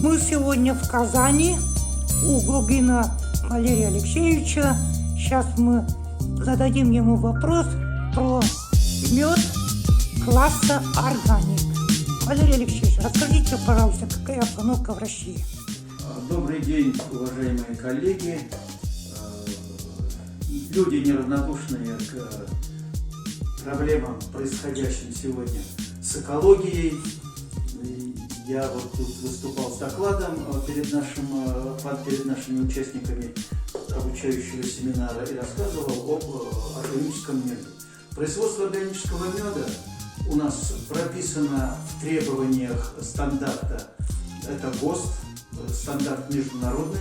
Мы сегодня в Казани у Глубина Валерия Алексеевича. Сейчас мы зададим ему вопрос про мед класса органик. Валерий Алексеевич, расскажите, пожалуйста, какая обстановка в России? Добрый день, уважаемые коллеги. Люди неравнодушные к проблемам, происходящим сегодня с экологией. Я вот тут выступал с докладом перед нашими участниками обучающего семинара и рассказывал об органическом меде. Производство органического меда у нас прописано в требованиях стандарта. Это ГОСТ, стандарт международный,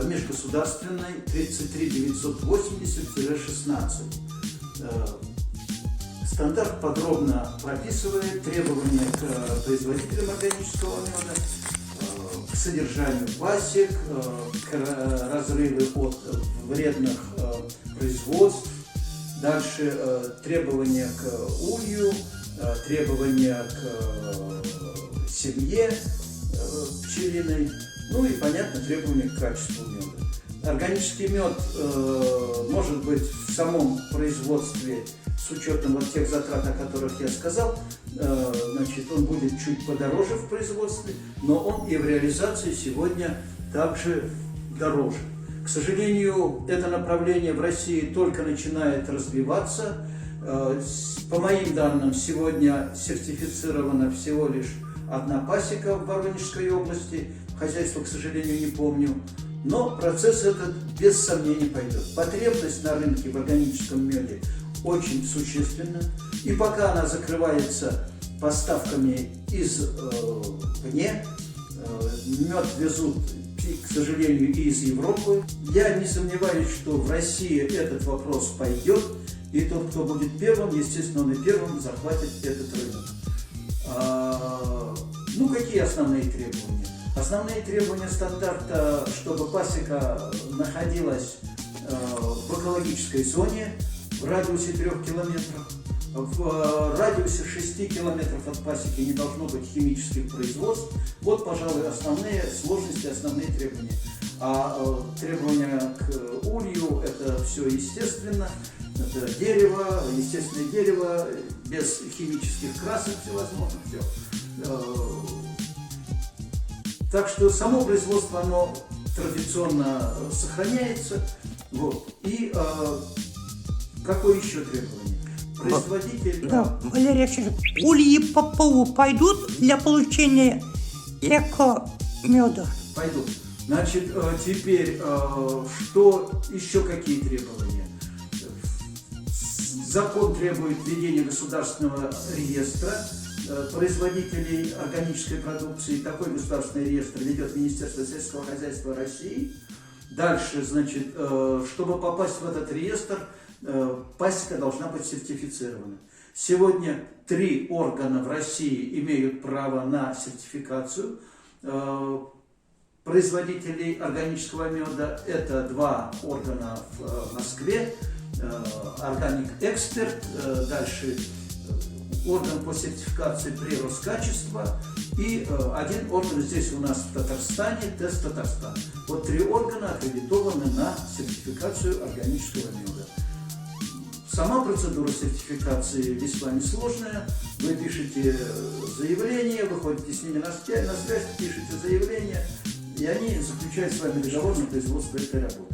межгосударственный 33980-16. Стандарт подробно прописывает требования к производителям органического меда, к содержанию пасек, к разрыву от вредных производств, дальше требования к улью, требования к семье пчелиной, ну и, понятно, требования к качеству меда. Органический мед может быть в самом производстве, с учетом вот тех затрат, о которых я сказал, значит, он будет чуть подороже в производстве, но он и в реализации сегодня также дороже. К сожалению, это направление в России только начинает развиваться. По моим данным, сегодня сертифицирована всего лишь одна пасека в Воронежской области. Хозяйство, к сожалению, не помню. Но процесс этот без сомнений пойдет. Потребность на рынке в органическом меде очень существенна. И пока она закрывается поставками извне, мед везут, к сожалению, и из Европы. Я не сомневаюсь, что в России этот вопрос пойдет. И тот, кто будет первым, естественно, он и первым захватит этот рынок. Ну, какие основные требования? Основные требования стандарта, чтобы пасека находилась в экологической зоне в радиусе 3 километров. В радиусе 6 километров от пасеки не должно быть химических производств. Вот, пожалуй, основные сложности, основные требования. А требования к улью – это все естественно. Это дерево, естественное дерево, без химических красок всевозможных. Все. Так что само производство, оно традиционно сохраняется. Вот. И какое еще требование? Производитель... Да, Валерий Алексеевич, ульи по полу пойдут для получения эко-меда? Пойдут. Значит, теперь, что еще какие требования? Закон требует введения государственного реестра производителей органической продукции. Такой государственный реестр ведет Министерство сельского хозяйства России. Дальше, значит, чтобы попасть в этот реестр, пасека должна быть сертифицирована. Сегодня 3 органа в России имеют право на сертификацию производителей органического меда. Это 2 органа в Москве. Органик Эксперт, дальше орган по сертификации при Роскачество и один орган здесь у нас в Татарстане, Тест Татарстан. Вот 3 органа аккредитованы на сертификацию органического меда. Сама процедура сертификации весьма несложная. Вы пишете заявление, выходите с ними на связь, пишете заявление, и они заключают с вами договор на производство этой работы.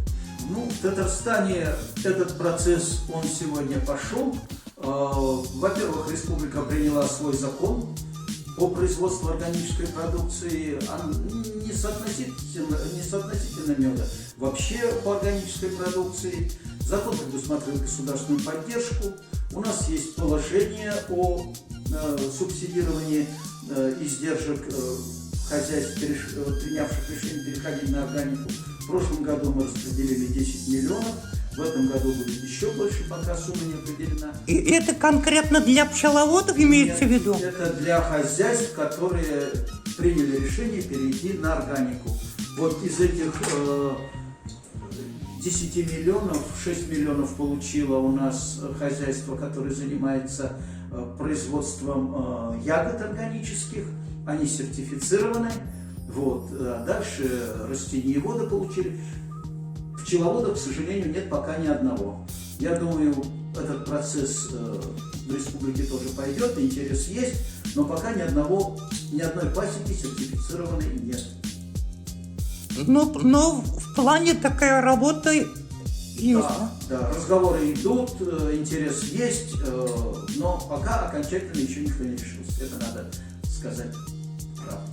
Ну, в Татарстане этот процесс, он сегодня пошел. Во-первых, республика приняла свой закон по производству органической продукции, не соотносительно меда. Вообще по органической продукции закон предусматривает государственную поддержку. У нас есть положение о субсидировании издержек хозяйств, принявших решение переходить на органику. В прошлом году мы распределили 10 миллионов, в этом году будет еще больше, пока сумма не определена. И это конкретно для пчеловодов имеется в виду? Это для хозяйств, которые приняли решение перейти на органику. Вот из этих 10 миллионов, 6 миллионов получило у нас хозяйство, которое занимается производством ягод органических. Они сертифицированы. Вот. А дальше растениеводы получили. Пчеловодов, к сожалению, нет пока ни одного. Я думаю, этот процесс в республике тоже пойдет, интерес есть, но пока ни одной пасеки сертифицированной нет. Но в плане такая работа есть. Да, разговоры идут, интерес есть, но пока окончательно еще никто не решился. Это надо сказать правду.